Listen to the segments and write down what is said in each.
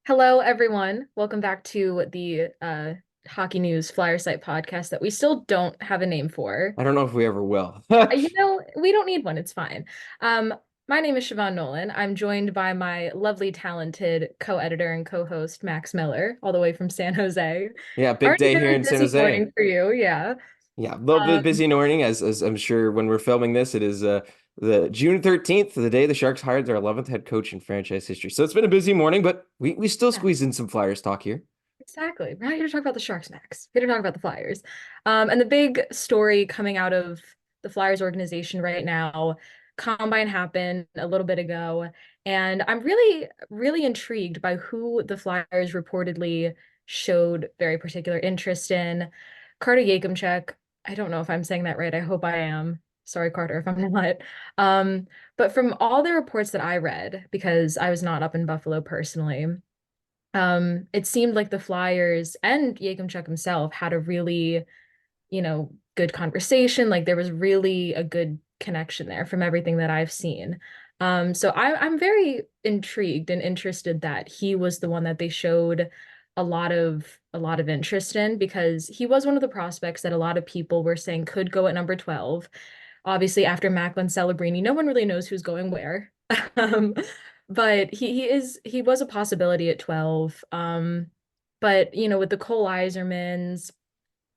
Hello, everyone. Welcome back to the Hockey News Flyer Site podcast that we still don't have a name for. I don't know if we ever will. We don't need one. It's fine. Um, my name is Siobhan Nolan. I'm joined by my lovely, talented co-editor and co-host Max Miller, all the way from San Jose. Yeah, big Already day been here a in San busy Jose. morning for you, yeah. Yeah, a little bit Um, busy morning as I'm sure when we're filming this, it is the June 13th, the day the Sharks hired their 11th head coach in franchise history. So it's been a busy morning, but we still yeah, squeeze in some Flyers talk here. exactly. We're not here to talk about the Sharks, Max. We're here to talk about the Flyers. And the big story coming out of the Flyers organization right now, Combine happened a little bit ago, and I'm really, really intrigued by who the Flyers reportedly showed very particular interest in. Carter Yachimchuk, I don't know if I'm saying that right. I hope I am. Sorry, Carter, if I'm not. Um, but from all the reports that I read, because I was not up in Buffalo personally, it seemed like the Flyers and Yachimchuk himself had a really, good conversation. Like there was really a good connection there from everything that I've seen. So I'm very intrigued and interested that he was the one that they showed a lot of interest in because he was one of the prospects that a lot of people were saying could go at number 12. Obviously, after Macklin Celebrini, no one really knows who's going where. Um, but he was a possibility at 12. But with the Cole Isermans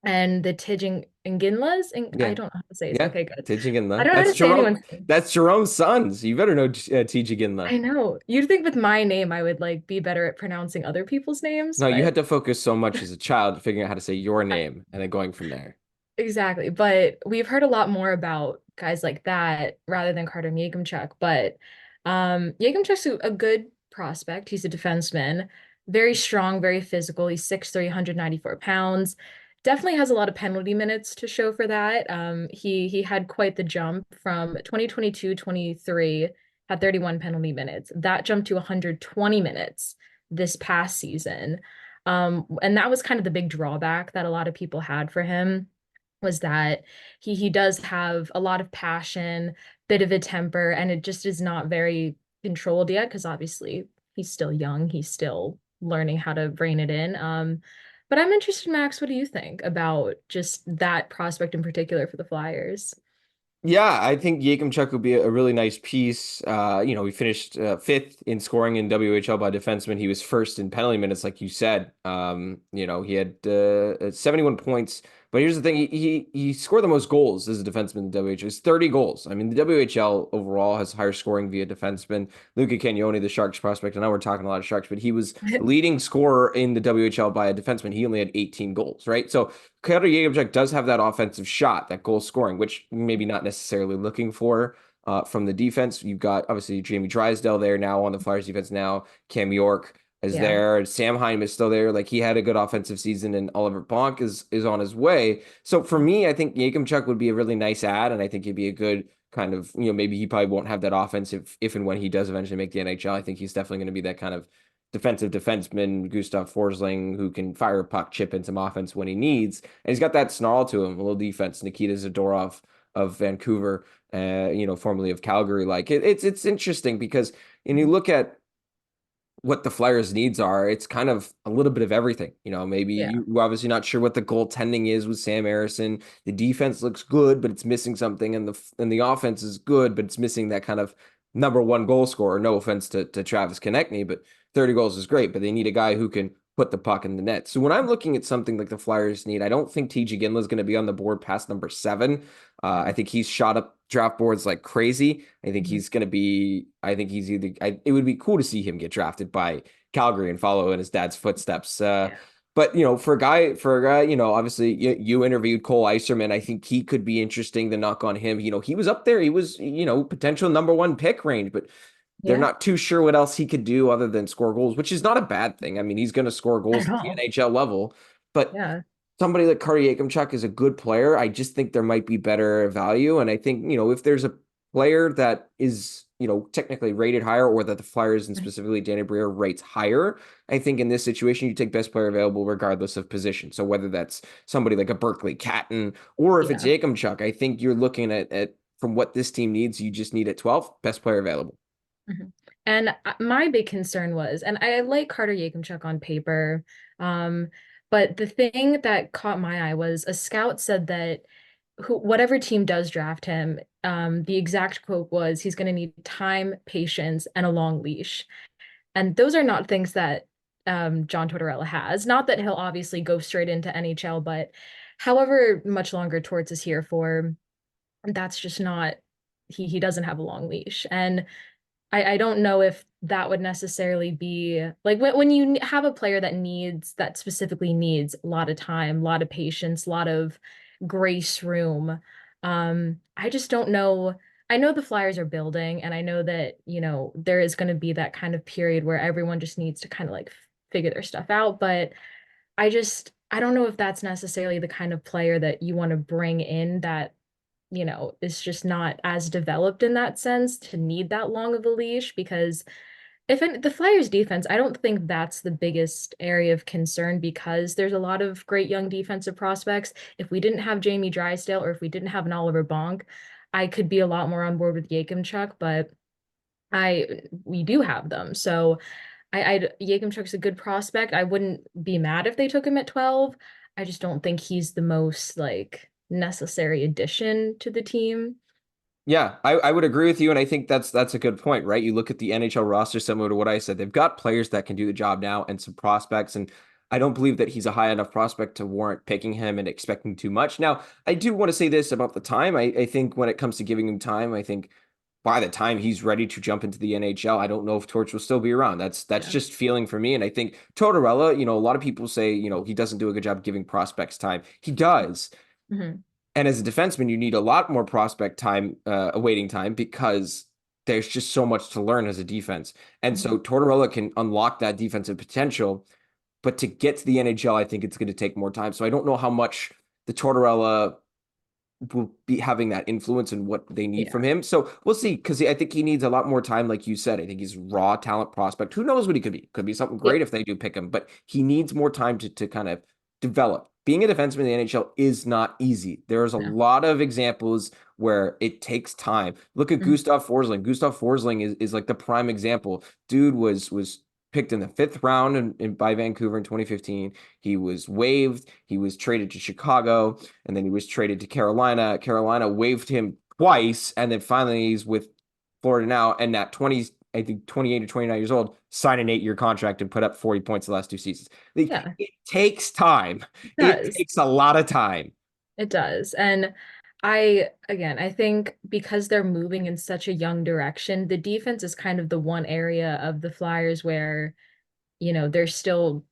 and the Tijing Nginlas, and I Yeah, don't know how to say it. yeah. Okay, good. I Tijiginla. don't know how to say anyone's name. That's Jerome's sons. You better know Tijiginla. I know. You'd think with my name I would like be better at pronouncing other people's names, No, you but had to focus so much as a child figuring out how to say your name and then going from there. exactly. But we've heard a lot more about guys like that rather than Carter Yachimchuk. But Yachimchuk's a good prospect. He's a defenseman, very strong, very physical. He's 6'3", 194 pounds. Definitely has a lot of penalty minutes to show for that. He had quite the jump from 2022-23, had 31 penalty minutes. That jumped to 120 minutes this past season. And that was kind of the big drawback that a lot of people had for him was that he does have a lot of passion, bit of a temper, and it just is not very controlled yet because obviously he's still young, he's still learning how to rein it in. But I'm interested, Max, what do you think about just that prospect in particular for the Flyers? Yeah, I think Chuck would be a really nice piece. He finished fifth in scoring in WHL by defenseman. He was first in penalty minutes, like you said. He had 71 points. But here's the thing: he scored the most goals as a defenseman in the WHL. It's 30 goals. I mean, the WHL overall has higher scoring via defenseman. Luca Cagnoni, the Sharks prospect. I know we're talking a lot of Sharks, but he was the leading scorer in the WHL by a defenseman. He only had 18 goals, right? So Carter Yachimchuk does have that offensive shot, that goal scoring, which maybe not necessarily looking for from the defense. You've got obviously Jamie Drysdale there now on the Flyers defense now. Cam York is Yeah. there. Sam Heim is still there. Like he had a good offensive season, and Oliver Bonk is on his way. So for me, I think Yachimchuk would be a really nice add, and I think he'd be a good kind of maybe he probably won't have that offense if and when he does eventually make the NHL. I think he's definitely going to be that kind of defensive defenseman, Gustav Forsling, who can fire a puck, chip in some offense when he needs. And he's got that snarl to him, a little defense. Nikita Zadorov of Vancouver, formerly of Calgary. Like it's interesting because when you look at what the Flyers' needs are, it's kind of a little bit of everything. Maybe Yeah. you're obviously not sure what the goaltending is with Sam Harrison. The defense looks good, but it's missing something, and the offense is good, but it's missing that kind of number one goal scorer. No offense to Travis Konechny, but 30 goals is great, but they need a guy who can put the puck in the net. So when I'm looking at something like the Flyers need, I don't think TJ Ginla is going to be on the board past number 7. I think he's shot up draft boards like crazy. I think Mhm. he's going to be, I think he's either, it would be cool to see him get drafted by Calgary and follow in his dad's footsteps. Yeah. But for a guy, obviously you interviewed Cole Iserman. I think he could be interesting to knock on him. He was up there. He was, potential number one pick range, but they're Yeah. not too sure what else he could do other than score goals, which is not a bad thing. I mean, he's going to score Not goals at at the all. NHL level, but Yeah. somebody like Carter Yachimchuk is a good player. I just think there might be better value. And I think, if there's a player that is, technically rated higher or that the Flyers and specifically Danny Briere rates higher, I think in this situation, you take best player available regardless of position. So whether that's somebody like a Berkeley Catton or if it's Yeah. Yachimchuk, I think you're looking at from what this team needs, you just need at 12, best player available. Mhm. And my big concern was, and I like Carter Yachemchuk on paper, um, but the thing that caught my eye was a scout said that whatever team does draft him, the exact quote was he's going to need time, patience, and a long leash. And those are not things that John Tortorella has. Not that he'll obviously go straight into NHL, but however much longer Torts is here for, that's just not he doesn't have a long leash. And I don't know if that would necessarily be like when you have a player that specifically needs a lot of time, a lot of patience, a lot of grace room. I just don't know. I know the Flyers are building, and I know that, there is going to be that kind of period where everyone just needs to kind of like figure their stuff out. But I don't know if that's necessarily the kind of player that you want to bring in that is just not as developed in that sense to need that long of a leash because the Flyers defense, I don't think that's the biggest area of concern because there's a lot of great young defensive prospects. If we didn't have Jamie Drysdale or if we didn't have an Oliver Bonk, I could be a lot more on board with Yachemchuk, but we do have them. So Yachemchuk's a good prospect. I wouldn't be mad if they took him at 12. I just don't think he's the most like necessary addition to the team. Yeah, I would agree with you, and I think that's a good point, right? You look at the NHL roster, similar to what I said, they've got players that can do the job now and some prospects, and I don't believe that he's a high enough prospect to warrant picking him and expecting too much. Now, I do want to say this about the time. I think when it comes to giving him time, I think by the time he's ready to jump into the NHL, I don't know if Torch will still be around. That's Yeah. just feeling for me. And I think Tortorella, a lot of people say, he doesn't do a good job giving prospects time. He does. Hmm. And as a defenseman, you need a lot more prospect time, awaiting time, because there's just so much to learn as a defense. And Hmm. so Tortorella can unlock that defensive potential. But to get to the NHL, I think it's going to take more time. So I don't know how much the Tortorella will be having that influence in what they need Yeah. from him. So we'll see, because I think he needs a lot more time, like you said. I think he's raw talent prospect. Who knows what he could be? Could be something Yeah. great if they do pick him, but he needs more time to kind of develop. Being a defenseman in the NHL is not easy. There's a No. lot of examples where it takes time. Look at Mhm. Gustav Forsling. Gustav Forsling is like the prime example. Dude was picked in the fifth round by Vancouver in 2015. He was waived. He was traded to Chicago, and then he was traded to Carolina. Carolina waived him twice, and then finally he's with Florida now. And at 20, I think 28 or 29 years old, signed an 8-year contract and put up 40 points the last two seasons. Yeah, It takes time. it It does. takes a lot of time. It does. And again, I think because they're moving in such a young direction, the defense is kind of the one area of the Flyers where, they're still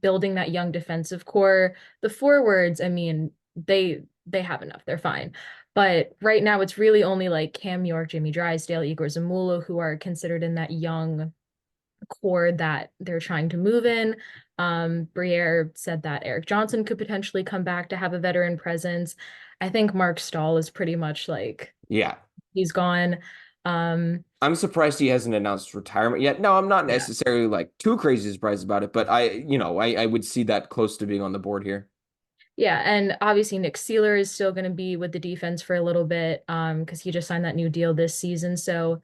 building that young defensive core. The forwards, I mean, they have enough. They're fine. But right now it's really only like Cam York, Jimmy Drysdale, Igor Zamula who are considered in that young core that they're trying to move in. Briere said that Eric Johnson could potentially come back to have a veteran presence. I think Mark Stahl is pretty much like Yeah. he's gone. Um, I'm surprised he hasn't announced retirement yet. No, I'm not yeah. necessarily like too crazy surprised about it, but I would see that close to being on the board here. Yeah, and obviously Nick Seeler is still going to be with the defense for a little bit, because he just signed that new deal this season. So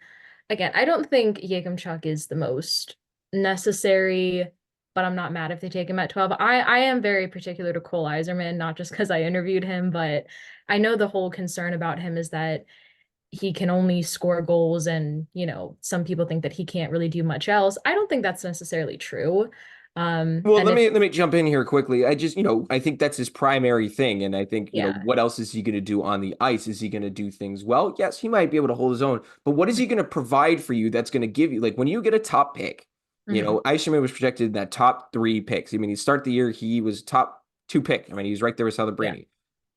again, I don't think Yachemchuk is the most necessary, but I'm not mad if they take him at 12. I am very particular to Cole Iserman, not just because I interviewed him, but I know the whole concern about him is that he can only score goals and, some people think that he can't really do much else. I don't think that's necessarily true. Well, And if let me jump in here quickly. I just, I think that's his primary thing. And I think, yeah. what else is he going to do on the ice? Is he going to do things well? Yes, he might be able to hold his own, but what is he going to provide for you that's going to give you, like when you get a top pick, Mhm. Eichmann was projected in that top three picks. I mean, he start the year, he was top two pick. I mean, he was right there with Yeah. Celebrini.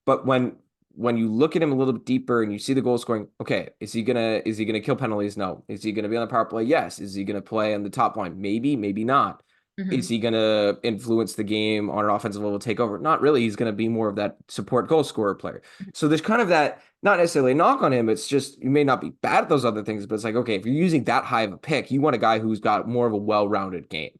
But when you look at him a little bit deeper and you see the goal scoring, okay, is he gonna kill penalties? No. Is he gonna be on the power play? Yes. Is he gonna play on the top line? Maybe, maybe not. Is Mhm. he gonna influence the game on an offensive level, take over? Not really. He's gonna be more of that support goal scorer player. So there's kind of that, not necessarily a knock on him. It's just you may not be bad at those other things, but it's like, okay, if you're using that high of a pick, you want a guy who's got more of a well-rounded game.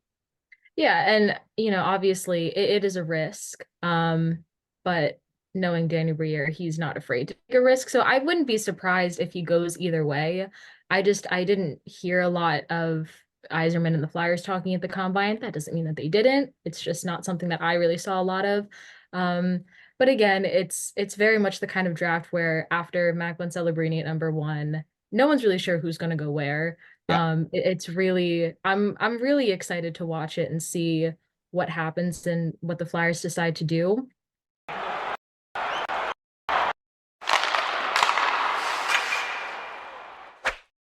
Yeah, and obviously it is a risk. But knowing Danny Briere, he's not afraid to take a risk. So I wouldn't be surprised if he goes either way. I didn't hear a lot of Iserman and the Flyers talking at the combine. That doesn't mean that they didn't. It's just not something that I really saw a lot of. Um, but again, it's very much the kind of draft where after Macklin Celebrini at number one, no one's really sure who's going to go where. Yeah. It's really I'm really excited to watch it and see what happens and what the Flyers decide to do.